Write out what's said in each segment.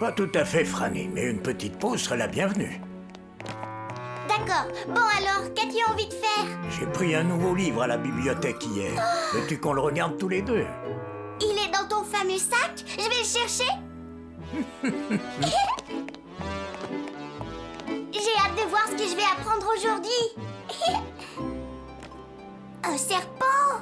Pas tout à fait, Franny, mais une petite pause serait la bienvenue. D'accord. Bon alors, qu'as-tu envie de faire? J'ai pris un nouveau livre à la bibliothèque hier. Veux-tu qu'on le regarde tous les deux? Il est dans ton fameux sac? Je vais le chercher. J'ai hâte de voir ce que je vais apprendre aujourd'hui. Un serpent?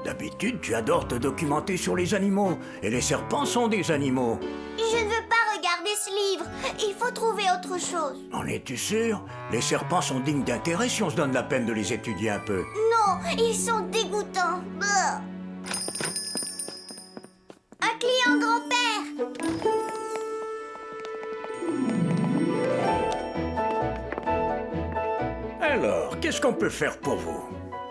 D'habitude, tu adores te documenter sur les animaux. Et les serpents sont des animaux. Je ne veux pas regarder ce livre. Il faut trouver autre chose. En es-tu sûr? Les serpents sont dignes d'intérêt si on se donne la peine de les étudier un peu. Non, ils sont dégoûtants. Brr. Un client, grand-père. Alors, qu'est-ce qu'on peut faire pour vous?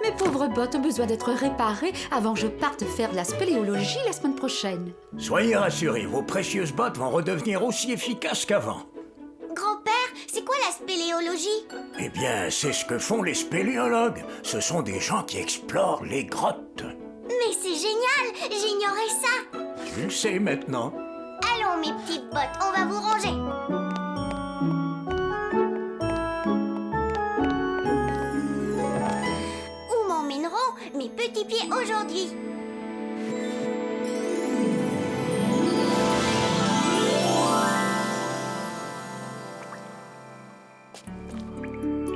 Mes pauvres bottes ont besoin d'être réparées avant que je parte faire de la spéléologie la semaine prochaine. Soyez rassurés, vos précieuses bottes vont redevenir aussi efficaces qu'avant. Grand-père, c'est quoi la spéléologie? Eh bien, c'est ce que font les spéléologues. Ce sont des gens qui explorent les grottes. Mais c'est génial. J'ignorais ça. Tu le sais maintenant. Allons, mes petites bottes, on va vous ranger. Où m'emmèneront mes petits pieds aujourd'hui?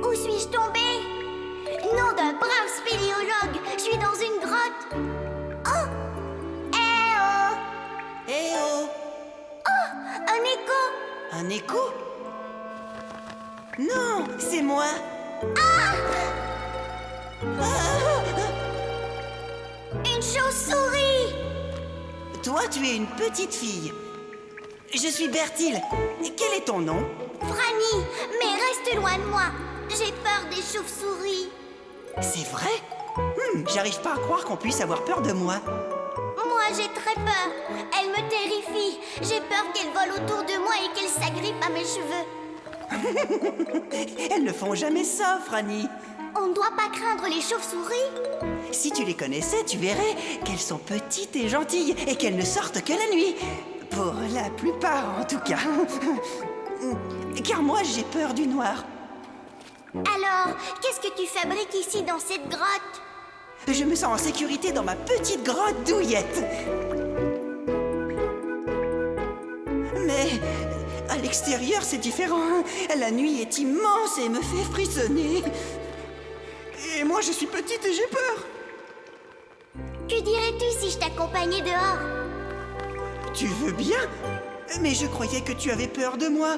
Où suis-je tombée? Nom d'un brave spéléologue, je suis dans une grotte. Oh! Eh oh! Eh oh! Un écho! Un écho? Non, c'est moi! Une chauve-souris! Toi, tu es une petite fille. Je suis Bertil. Quel est ton nom? Franny, mais reste loin de moi. J'ai peur des chauves-souris. C'est vrai? J'arrive pas à croire qu'on puisse avoir peur de moi. Moi, j'ai très peur. Elle me terrifie. J'ai peur qu'elle vole autour de moi et qu'elle s'agrippe à mes cheveux. Elles ne font jamais ça, Franny. On ne doit pas craindre les chauves-souris. Si tu les connaissais, tu verrais qu'elles sont petites et gentilles et qu'elles ne sortent que la nuit. Pour la plupart, en tout cas. Car moi, j'ai peur du noir. Alors, qu'est-ce que tu fabriques ici dans cette grotte? Je me sens en sécurité dans ma petite grotte douillette. Mais à l'extérieur, c'est différent. La nuit est immense et me fait frissonner. Et moi, je suis petite et j'ai peur. Que dirais-tu si je t'accompagnais dehors? Tu veux bien? Mais je croyais que tu avais peur de moi.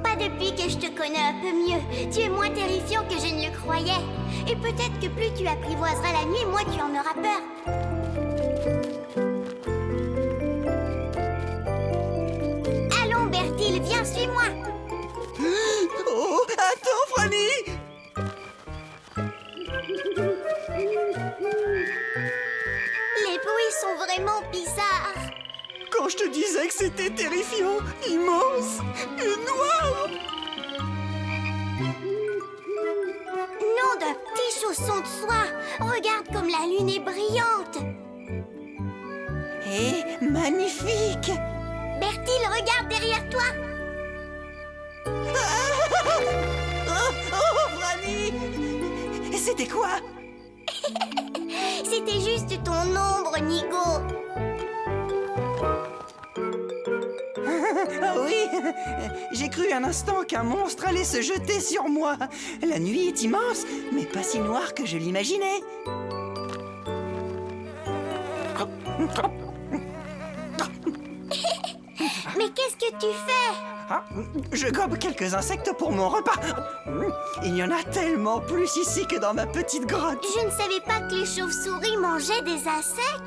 Pas depuis que je te connais un peu mieux. Tu es moins terrifiant que je ne le croyais. Et peut-être que plus tu apprivoiseras la nuit, moins tu en auras peur. Allons, Bertil, viens, suis-moi. Oh, attends, Franny! Les bruits sont vraiment bizarres. Quand je te disais que c'était terrifiant, immense et noir. Nom d'un petit chausson de soie. Regarde comme la lune est brillante. Et magnifique. Bertil, regarde derrière toi. Oh, Franny! C'était quoi? C'était juste ton ombre, Nigo. Ah oui, j'ai cru un instant qu'un monstre allait se jeter sur moi. La nuit est immense, mais pas si noire que je l'imaginais. Mais qu'est-ce que tu fais? Ah, je gobe quelques insectes pour mon repas. Il y en a tellement plus ici que dans ma petite grotte. Je ne savais pas que les chauves-souris mangeaient des insectes.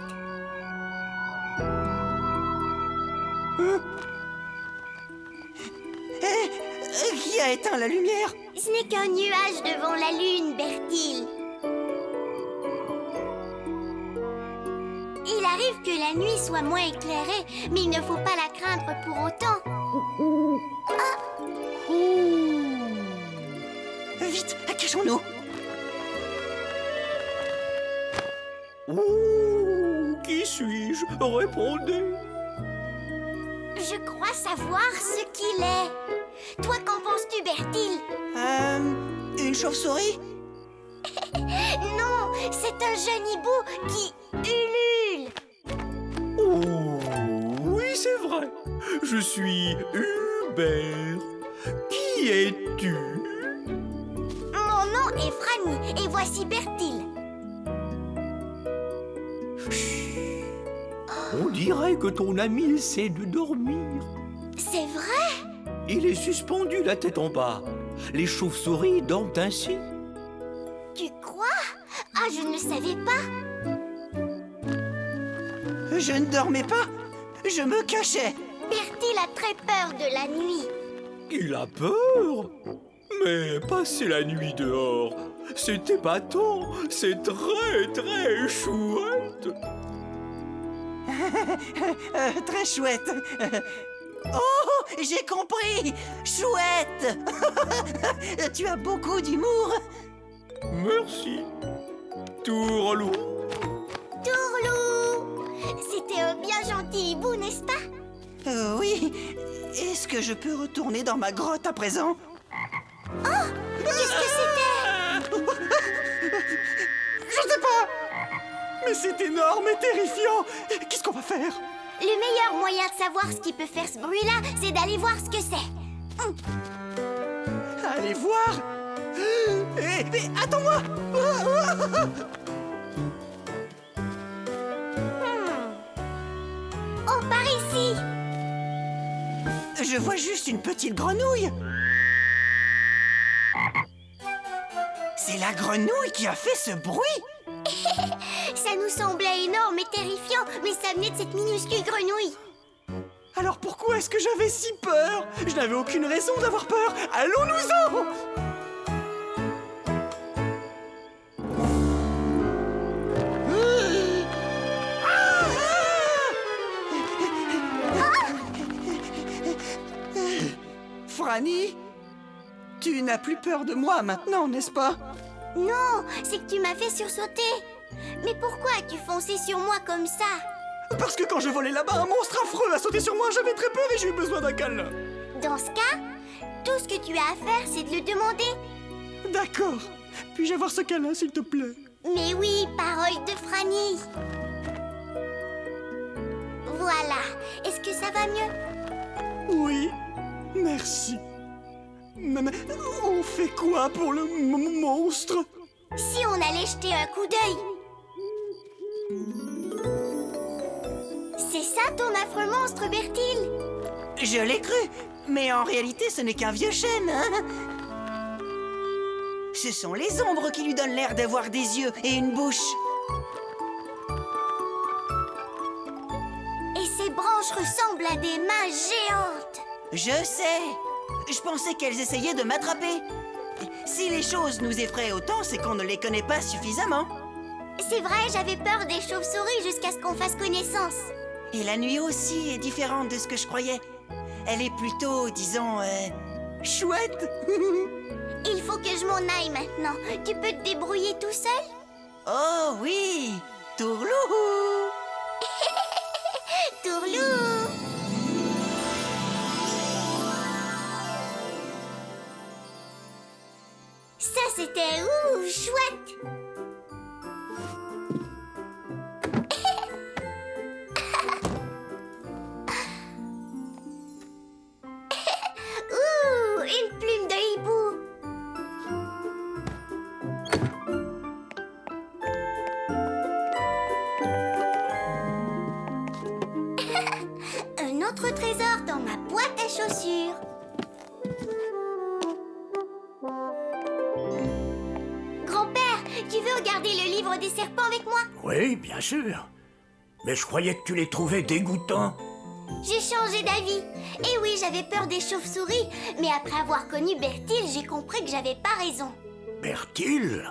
Qui a éteint la lumière? Ce n'est qu'un nuage devant la lune, Bertil. Il arrive que la nuit soit moins éclairée, mais il ne faut pas la craindre pour autant. Vite, cachons-nous. Ouh, qui suis-je? Répondez. Je crois savoir ce qu'il est. Toi, qu'en penses-tu, Bertil? Une chauve-souris? Non, c'est un jeune hibou qui ulule. Oh, oui, c'est vrai. Je suis Hubert. Qui es-tu? Mon nom est Franny et voici Bertil. On dirait que ton ami essaie de dormir. C'est vrai? Il est suspendu la tête en bas. Les chauves-souris dorment ainsi. Tu crois? Ah, je ne le savais pas. Je ne dormais pas. Je me cachais. Bertil a très peur de la nuit. Il a peur. Mais passer la nuit dehors, c'est épatant. C'est très, très chouette. Très chouette. Oh, j'ai compris. Chouette. Tu as beaucoup d'humour. Merci. Tourlou. Tourlou! C'était un bien gentil hibou, n'est-ce pas? Oui. Est-ce que je peux retourner dans ma grotte à présent? Qu'est-ce que c'était? Je sais pas. Mais c'est énorme et terrifiant. Qu'est-ce qu'on va faire? Le meilleur moyen de savoir ce qui peut faire ce bruit-là, c'est d'aller voir ce que c'est. Allez voir. Attends-moi. Oh, par ici! Je vois juste une petite grenouille. C'est la grenouille qui a fait ce bruit. Ça nous semblait énorme et terrifiant, mais ça venait de cette minuscule grenouille. Alors pourquoi est-ce que j'avais si peur? Je n'avais aucune raison d'avoir peur. Allons-nous-en! Franny, tu n'as plus peur de moi maintenant, n'est-ce pas? Non, c'est que tu m'as fait sursauter. Mais pourquoi as-tu foncé sur moi comme ça? Parce que quand je volais là-bas, un monstre affreux a sauté sur moi, j'avais très peur et j'ai eu besoin d'un câlin. Dans ce cas, tout ce que tu as à faire, c'est de le demander. D'accord. Puis-je avoir ce câlin, s'il te plaît? Mais oui, parole de Franny. Voilà. Est-ce que ça va mieux? Oui, merci. Mais on fait quoi pour le monstre? Si on allait jeter un coup d'œil. C'est ça ton affreux monstre, Bertil? Je l'ai cru, mais en réalité, ce n'est qu'un vieux chêne, hein? Ce sont les ombres qui lui donnent l'air d'avoir des yeux et une bouche. Et ses branches ressemblent à des mains géantes. Je sais. Je pensais qu'elles essayaient de m'attraper. Si les choses nous effraient autant, c'est qu'on ne les connaît pas suffisamment. C'est vrai, j'avais peur des chauves-souris jusqu'à ce qu'on fasse connaissance. Et la nuit aussi est différente de ce que je croyais. Elle est plutôt, disons, chouette. Il faut que je m'en aille maintenant. Tu peux te débrouiller tout seul? Oh oui, Tourlou. Tourlou! Ça, c'était chouette! Une plume de hibou! Un autre trésor dans ma boîte à chaussures. Grand-père, tu veux regarder le livre des serpents avec moi? Oui, bien sûr. Mais je croyais que tu les trouvais dégoûtants. J'ai changé d'avis. Et oui, j'avais peur des chauves-souris, mais après avoir connu Bertil, j'ai compris que j'avais pas raison. Bertil?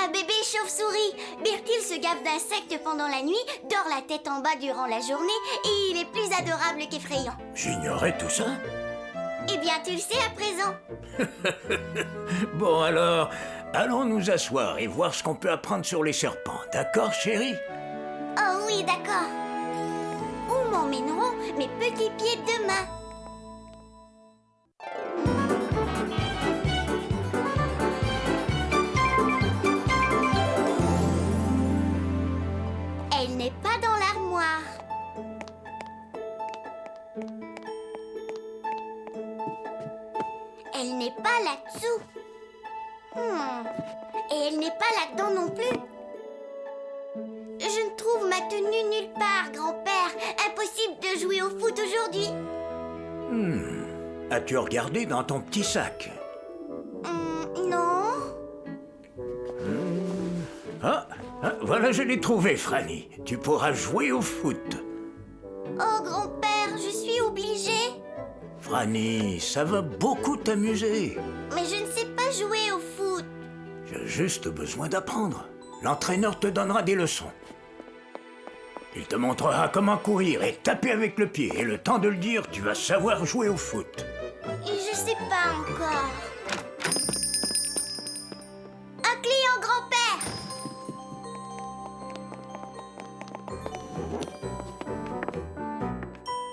Un bébé chauve-souris. Bertil se gave d'insectes pendant la nuit, dort la tête en bas durant la journée, et il est plus adorable qu'effrayant. J'ignorais tout ça. Eh bien, tu le sais à présent. Bon alors, allons nous asseoir et voir ce qu'on peut apprendre sur les serpents. D'accord, chérie? Oh oui, d'accord. Où m'emmèneront mes petits pieds demain? Elle n'est pas dans l'armoire. Elle n'est pas là-dessous. Et elle n'est pas là-dedans non plus. Je ne trouve ma tenue nulle part, grand-père. Impossible de jouer au foot aujourd'hui. As-tu regardé dans ton petit sac? Non. Voilà, je l'ai trouvé, Franny. Tu pourras jouer au foot. Oh, grand-père, je suis obligée. Franny, ça va beaucoup t'amuser. Mais je ne sais pas jouer au foot. J'ai juste besoin d'apprendre. L'entraîneur te donnera des leçons. Il te montrera comment courir et taper avec le pied. Et le temps de le dire, tu vas savoir jouer au foot. Et je sais pas encore. Un client, grand-père.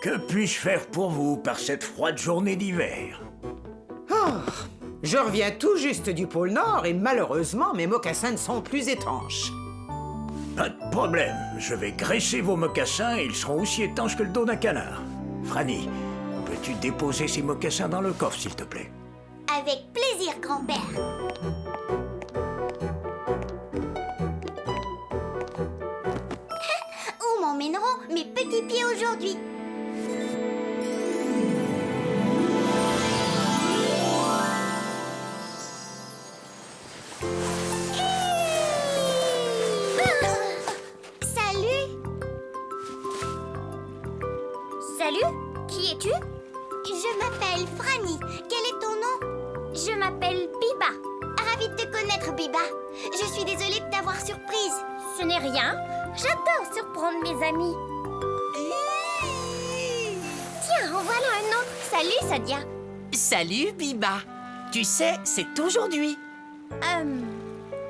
Que puis-je faire pour vous par cette froide journée d'hiver? Je reviens tout juste du pôle Nord et malheureusement, mes mocassins ne sont plus étanches. Pas de problème. Je vais graisser vos mocassins et ils seront aussi étanches que le dos d'un canard. Franny, peux-tu déposer ces mocassins dans le coffre, s'il te plaît? Avec plaisir, grand-père. Où m'emmèneront mes petits pieds aujourd'hui? Salut, qui es-tu? Je m'appelle Franny. Quel est ton nom? Je m'appelle Biba. Ravie de te connaître, Biba. Je suis désolée de t'avoir surprise. Ce n'est rien. J'adore surprendre mes amis. Tiens, en voilà un autre. Salut, Sadia. Salut, Biba. Tu sais, c'est aujourd'hui.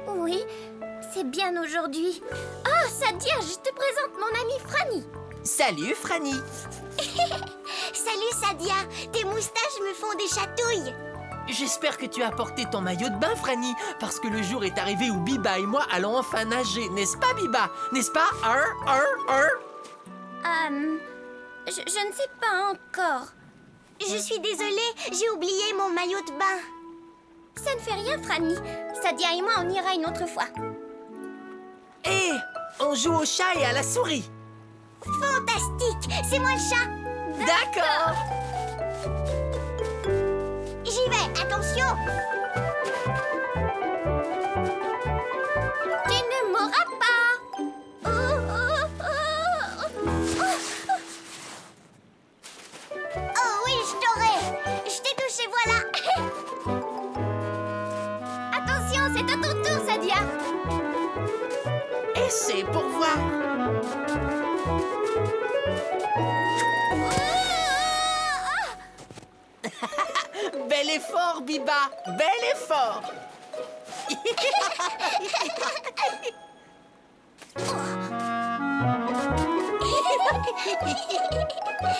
Oui, c'est bien aujourd'hui. Oh, Sadia, je te présente mon amie Franny. Salut, Franny. Salut, Sadia. Tes moustaches me font des chatouilles. J'espère que tu as apporté ton maillot de bain, Franny, parce que le jour est arrivé où Biba et moi allons enfin nager. N'est-ce pas, Biba? N'est-ce pas? Je ne sais pas encore. Je suis désolée, j'ai oublié mon maillot de bain. Ça ne fait rien, Franny. Sadia et moi, on ira une autre fois. Hé, on joue au chat et à la souris. Fantastique! C'est moi le chat. D'accord. J'y vais, attention. Tu ne m'auras pas. Oh oui, je t'aurai. Je t'ai touché, voilà. Attention, c'est à ton tour, Sadia. Et c'est pour voir. Bel effort, Biba. Bel effort.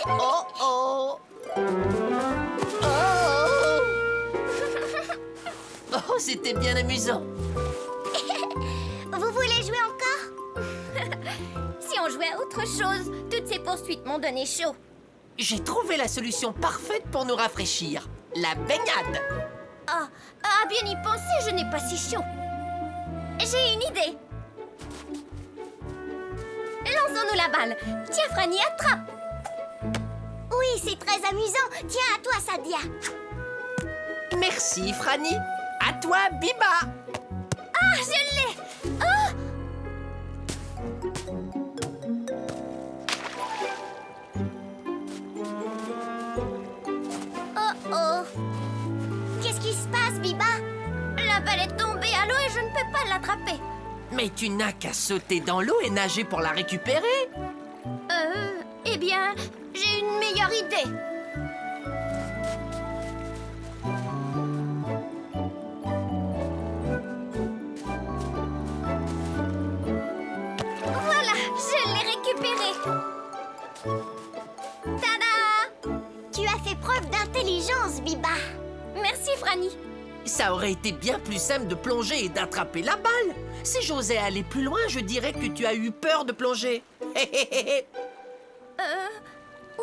Oh oh. Oh, c'était bien amusant. Vous voulez jouer encore? Si on jouait à autre chose, toutes ces poursuites m'ont donné chaud. J'ai trouvé la solution parfaite pour nous rafraîchir. La baignade. Ah, bien y penser, je n'ai pas si chaud. J'ai une idée. Lançons-nous la balle. Tiens, Franny, attrape. Oui, c'est très amusant. Tiens, à toi, Sadia. Merci, Franny. À toi, Biba. Ah, je l'ai. Oh! Oh. Qu'est-ce qui se passe, Biba? La balle est tombée à l'eau et je ne peux pas l'attraper. Mais tu n'as qu'à sauter dans l'eau et nager pour la récupérer. Eh bien, j'ai une meilleure idée. Voilà, je l'ai récupérée. l'intelligence, Biba. Merci, Franny. Ça aurait été bien plus simple de plonger et d'attraper la balle. Si j'osais aller plus loin, je dirais que tu as eu peur de plonger.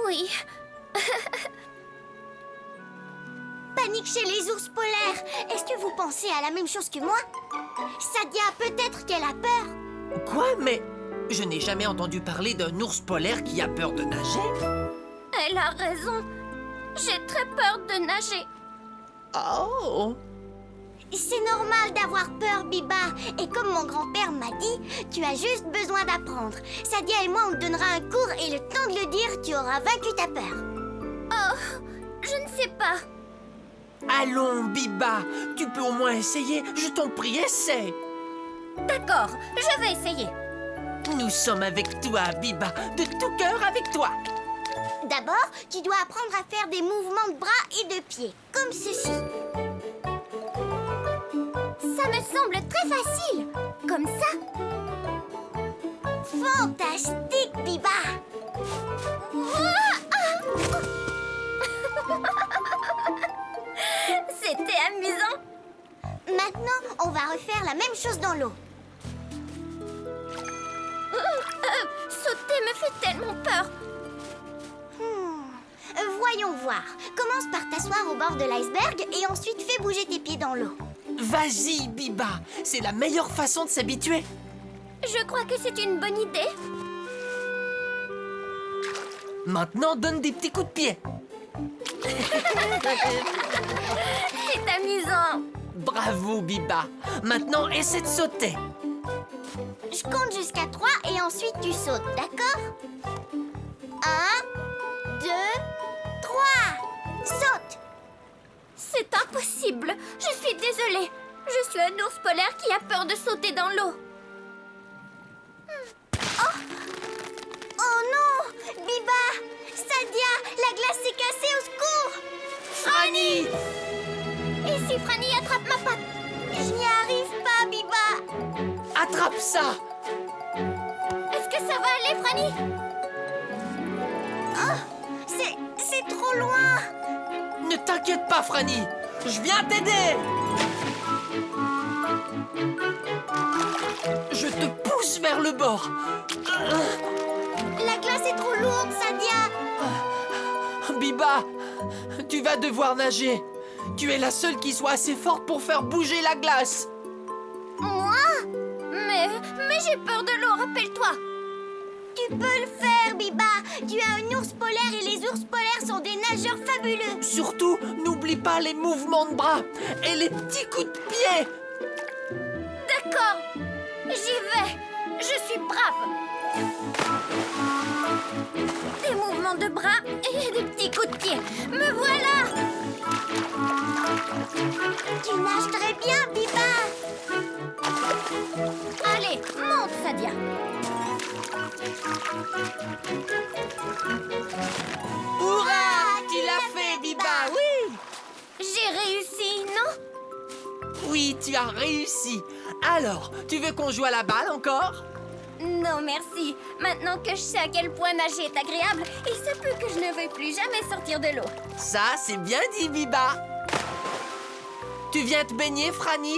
Oui. Panique chez les ours polaires. Est-ce que vous pensez à la même chose que moi? Sadia, peut-être qu'elle a peur. Quoi? Mais je n'ai jamais entendu parler d'un ours polaire qui a peur de nager. Elle a raison. J'ai très peur de nager. Oh! C'est normal d'avoir peur, Biba. Et comme mon grand-père m'a dit, tu as juste besoin d'apprendre. Sadia et moi, on te donnera un cours et le temps de le dire, tu auras vaincu ta peur. Oh, je ne sais pas. Allons, Biba, tu peux au moins essayer. Je t'en prie, essaie. D'accord, je vais essayer. Nous sommes avec toi, Biba, de tout cœur avec toi. D'abord, tu dois apprendre à faire des mouvements de bras et de pieds, comme ceci. Ça me semble très facile. Comme ça. Fantastique, Biba. C'était amusant. Maintenant, on va refaire la même chose dans l'eau. Sauter me fait tellement peur. Voyons voir. Commence par t'asseoir au bord de l'iceberg et ensuite fais bouger tes pieds dans l'eau. Vas-y, Biba, c'est la meilleure façon de s'habituer. Je crois que c'est une bonne idée. Maintenant, donne des petits coups de pied. C'est amusant. Bravo, Biba. Maintenant, essaie de sauter. Je compte jusqu'à 3 et ensuite tu sautes, d'accord? 1, 2, 3. Saute! C'est impossible. Je suis désolée. Je suis un ours polaire qui a peur de sauter dans l'eau. Oh non! Biba! Sadia! La glace s'est cassée, au secours! Franny! Et si Franny attrape ma patte? Je n'y arrive pas, Biba! Attrape ça! Est-ce que ça va aller, Franny? C'est trop loin! Ne t'inquiète pas, Franny. Je viens t'aider. Je te pousse vers le bord. La glace est trop lourde, Sadia! Biba, tu vas devoir nager. Tu es la seule qui soit assez forte pour faire bouger la glace. Moi? Mais j'ai peur de l'eau, rappelle-toi. Tu peux le faire, Biba! Tu as un ours polaire et les ours polaires sont des nageurs fabuleux! Surtout, n'oublie pas les mouvements de bras et les petits coups de pied. D'accord, j'y vais. Je suis brave. Des mouvements de bras et des petits coups de pied. Me voilà. Tu nages très bien, Biba! Allez, monte, Sadia. Hurrah! Tu l'as fait, Biba, oui! J'ai réussi, non? Oui, tu as réussi. Alors, tu veux qu'on joue à la balle encore? Non, merci. Maintenant que je sais à quel point nager est agréable, il se peut que je ne veuille plus jamais sortir de l'eau. Ça, c'est bien dit, Biba. Tu viens te baigner, Franny?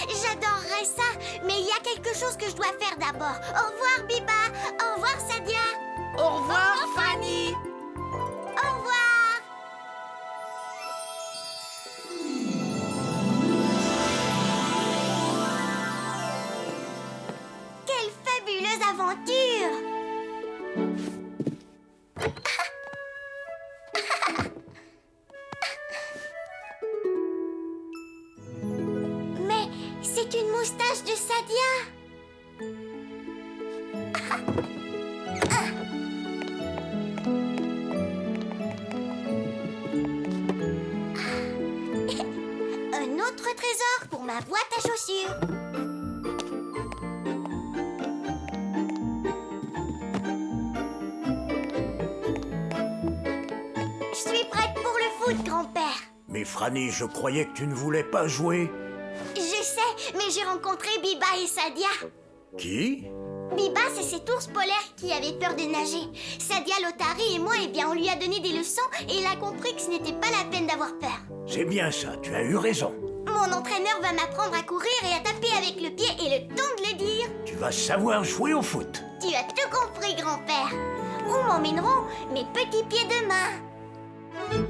J'adorerais ça, mais il y a quelque chose que je dois faire d'abord. Au revoir, Biba! Au revoir, Sadia! Au revoir, Franny. Au revoir! Quelle fabuleuse aventure! Mais c'est une moustache de Sadia! Un autre trésor pour ma boîte à chaussures. Je suis prête pour le foot, grand-père. Mais Franny, je croyais que tu ne voulais pas jouer. Je sais, mais j'ai rencontré Biba et Sadia. Qui? Biba, c'est cet ours polaire qui avait peur de nager. Sadia, Lotari et moi, eh bien, on lui a donné des leçons et il a compris que ce n'était pas la peine d'avoir peur. C'est bien ça, tu as eu raison. Mon entraîneur va m'apprendre à courir et à taper avec le pied et le temps de le dire. Tu vas savoir jouer au foot. Tu as tout compris, grand-père. Où m'emmèneront mes petits pieds de main?